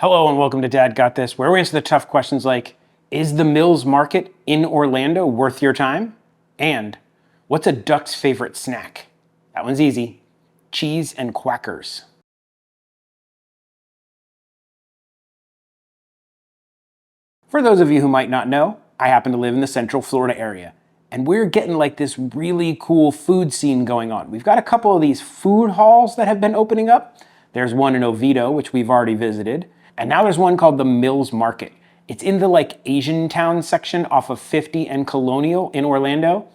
Hello and welcome to Dad Got This, where we answer the tough questions like, is the Mills Market in Orlando worth your time? And what's a duck's favorite snack? That one's easy. Cheese and quackers. For those of you who might not know, I happen to live in the Central Florida area, and we're getting like this really cool food scene going on. We've got a couple of these food halls that have been opening up. There's one in Oviedo, which we've already visited. And now there's one called the Mills Market. It's in the like Asian town section off of 50 and Colonial in Orlando.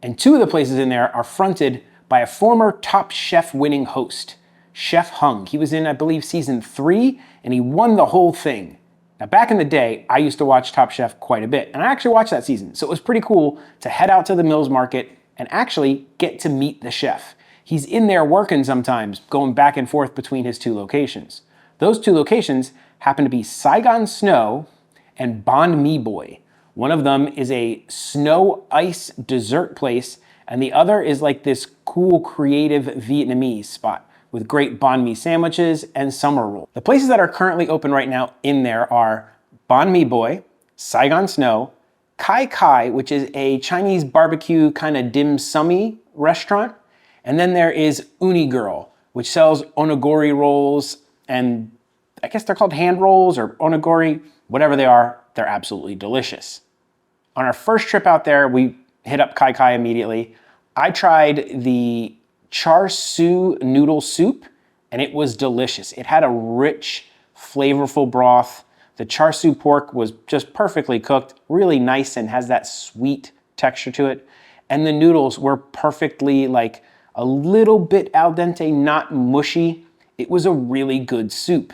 And two of the places in there are fronted by a former Top Chef winning host, Chef Hung. He was in, I believe, season 3, and he won the whole thing. Now, back in the day, I used to watch Top Chef quite a bit, and I actually watched that season. So it was pretty cool to head out to the Mills Market and actually get to meet the chef. He's in there working sometimes, going back and forth between his two locations. Those two locations happen to be Saigon Snow and Banh Boy. One of them is a snow ice dessert place, and the other is like this cool, creative Vietnamese spot with great banh mi sandwiches and summer roll. The places that are currently open right now in there are Banh Boy, Saigon Snow, Kai Kai, which is a Chinese barbecue kind of dim sum-y restaurant, and then there is Uni Girl, which sells onigiri rolls, and I guess they're called hand rolls or onigiri, whatever they are, they're absolutely delicious. On our first trip out there, we hit up Kai Kai immediately. I tried the char siu noodle soup, and it was delicious. It had a rich, flavorful broth. The char siu pork was just perfectly cooked, really nice, and has that sweet texture to it. And the noodles were perfectly like a little bit al dente, not mushy. It was a really good soup.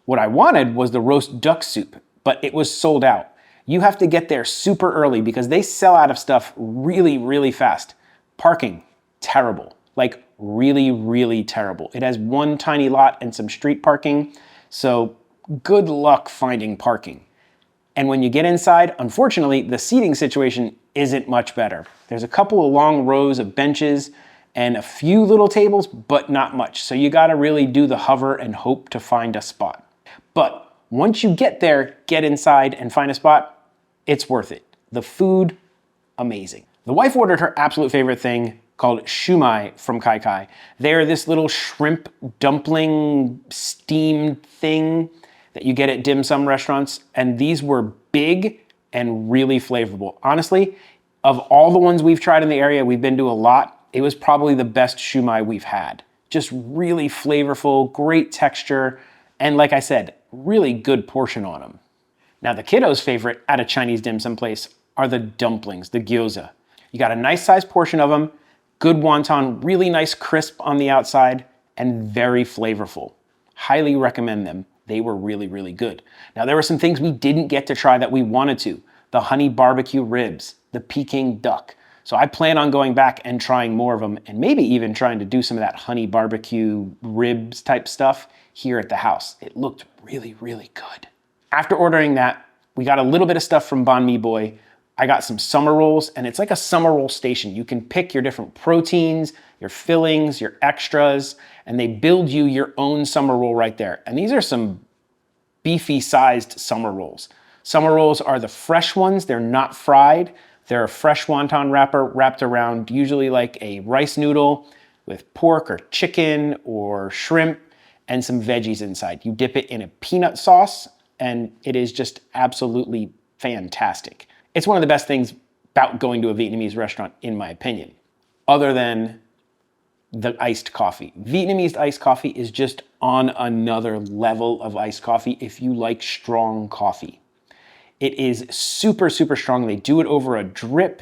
What I wanted was the roast duck soup, but it was sold out. You have to get there super early because they sell out of stuff really, really fast. Parking, terrible. Like really, really terrible. It has one tiny lot and some street parking, so good luck finding parking. And when you get inside, unfortunately, the seating situation isn't much better. There's a couple of long rows of benches and a few little tables, but not much. So you gotta really do the hover and hope to find a spot. But once you get there, get inside and find a spot, it's worth it. The food, amazing. The wife ordered her absolute favorite thing called shumai from Kai Kai. They're this little shrimp dumpling steamed thing that you get at dim sum restaurants, and these were big and really flavorful. Honestly, of all the ones we've tried in the area, we've been to a lot, it was probably the best shumai we've had. Just really flavorful, great texture, and like I said, really good portion on them. Now the kiddos' favorite at a Chinese dim sum place are the dumplings, the gyoza. You got a nice sized portion of them, good wonton, really nice crisp on the outside, and very flavorful. Highly recommend them. They were really, really good. Now there were some things we didn't get to try that we wanted to. The honey barbecue ribs, the Peking duck. So I plan on going back and trying more of them, and maybe even trying to do some of that honey barbecue ribs type stuff here at the house. It looked really, really good. After ordering that, we got a little bit of stuff from Banh Boy. I got some summer rolls, and it's like a summer roll station. You can pick your different proteins, your fillings, your extras, and they build you your own summer roll right there. And these are some beefy sized summer rolls. Summer rolls are the fresh ones. They're not fried. They're a fresh wonton wrapper wrapped around usually like a rice noodle with pork or chicken or shrimp and some veggies inside. You dip it in a peanut sauce, and it is just absolutely fantastic. It's one of the best things about going to a Vietnamese restaurant, in my opinion, other than the iced coffee. Vietnamese iced coffee is just on another level of iced coffee if you like strong coffee. It is super, super strong. They do it over a drip.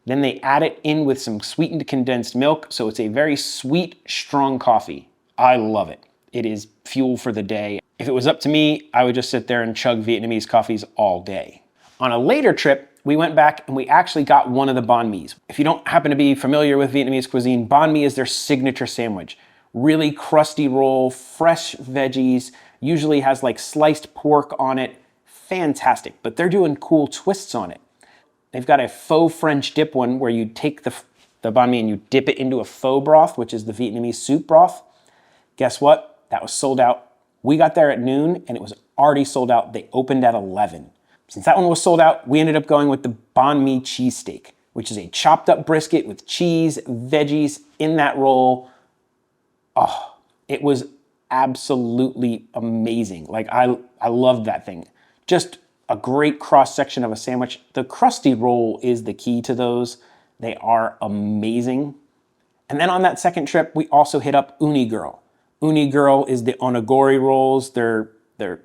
Then they add it in with some sweetened condensed milk. So it's a very sweet, strong coffee. I love it. It is fuel for the day. If it was up to me, I would just sit there and chug Vietnamese coffees all day. On a later trip, we went back and we actually got one of the banh mi's. If you don't happen to be familiar with Vietnamese cuisine, banh mi is their signature sandwich. Really crusty roll, fresh veggies, usually has like sliced pork on it. Fantastic, but they're doing cool twists on it. They've got a faux French dip one where you take the banh mi and you dip it into a pho broth, which is the Vietnamese soup broth. Guess what? That was sold out. We got there at noon and it was already sold out. They opened at 11. Since that one was sold out, we ended up going with the Banh Mi cheesesteak, which is a chopped up brisket with cheese, veggies in that roll. Oh, it was absolutely amazing. Like I loved that thing. Just a great cross section of a sandwich. The crusty roll is the key to those. They are amazing. And then on that second trip, we also hit up Uni Girl. Uni Girl is the onigiri rolls. They're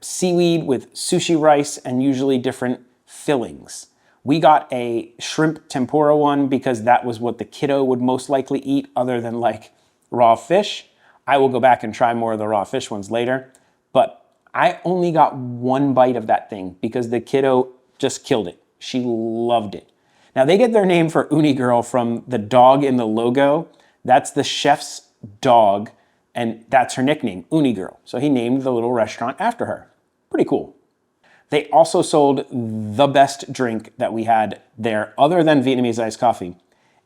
seaweed with sushi rice and usually different fillings. We got a shrimp tempura one because that was what the kiddo would most likely eat other than like raw fish. I will go back and try more of the raw fish ones later, but I only got one bite of that thing because the kiddo just killed it. She loved it. Now they get their name for Uni Girl from the dog in the logo. That's the chef's dog, and that's her nickname, Uni Girl. So he named the little restaurant after her. Pretty cool. They also sold the best drink that we had there other than Vietnamese iced coffee.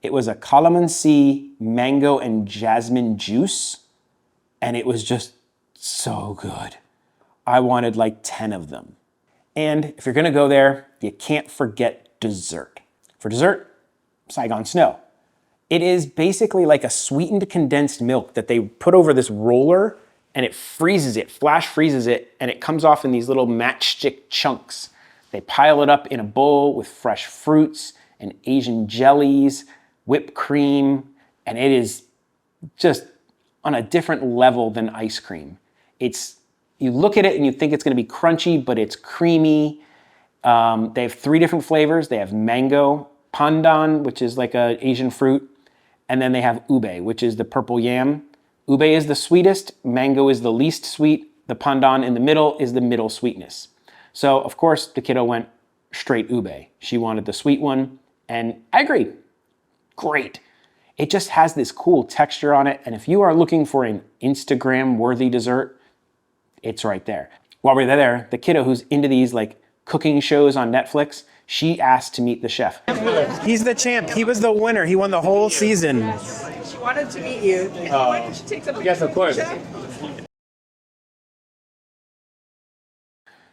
It was a calamansi, mango, and jasmine juice, and it was just so good. I wanted like 10 of them. And if you're gonna go there, you can't forget dessert. For dessert, Saigon Snow. It is basically like a sweetened condensed milk that they put over this roller and it freezes it, flash freezes it, and it comes off in these little matchstick chunks. They pile it up in a bowl with fresh fruits and Asian jellies, whipped cream, and it is just on a different level than ice cream. You look at it and you think it's gonna be crunchy, but it's creamy. They have 3 different flavors. They have mango, pandan, which is like an Asian fruit, and then they have ube, which is the purple yam. Ube is the sweetest, mango is the least sweet, the pandan in the middle is the middle sweetness. So of course the kiddo went straight ube. She wanted the sweet one, and I agreed. Great. It just has this cool texture on it, and if you are looking for an Instagram-worthy dessert, it's right there. While we're there, the kiddo who's into these like cooking shows on Netflix, she asked to meet the chef. He's the champ. He was the winner. He won the whole season. She wanted to meet you. Why don't you take some? Yes, of course.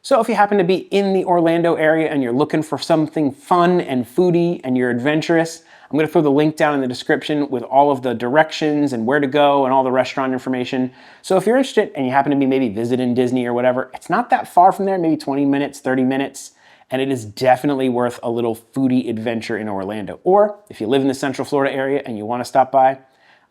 So if you happen to be in the Orlando area and you're looking for something fun and foodie and you're adventurous, I'm gonna throw the link down in the description with all of the directions and where to go and all the restaurant information. So if you're interested and you happen to be maybe visiting Disney or whatever, it's not that far from there, maybe 20 minutes, 30 minutes, and it is definitely worth a little foodie adventure in Orlando. Or if you live in the Central Florida area and you wanna stop by,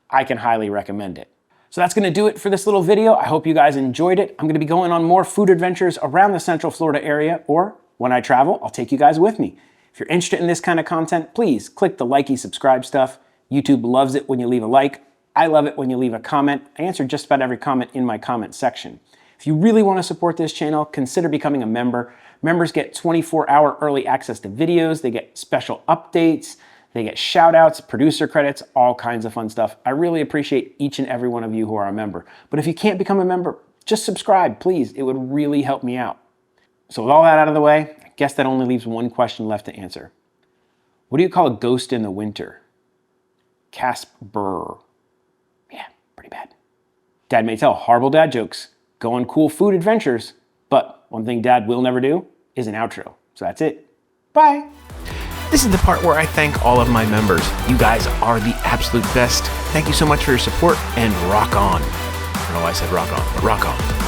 I can highly recommend it. So that's gonna do it for this little video. I hope you guys enjoyed it. I'm gonna be going on more food adventures around the Central Florida area, or when I travel, I'll take you guys with me. If you're interested in this kind of content, please click the likey, subscribe stuff. YouTube loves it when you leave a like. I love it when you leave a comment. I answer just about every comment in my comment section. If you really want to support this channel, consider becoming a member. Members get 24-hour early access to videos. They get special updates. They get shout outs, producer credits, all kinds of fun stuff. I really appreciate each and every one of you who are a member. But if you can't become a member, just subscribe, please. It would really help me out. So with all that out of the way, I guess that only leaves one question left to answer. What do you call a ghost in the winter? Casper. Yeah, pretty bad. Dad may tell horrible dad jokes, go on cool food adventures, but one thing Dad will never do is an outro. So that's it. Bye. This is the part where I thank all of my members. You guys are the absolute best. Thank you so much for your support, and rock on. I don't know why I said rock on, but rock on.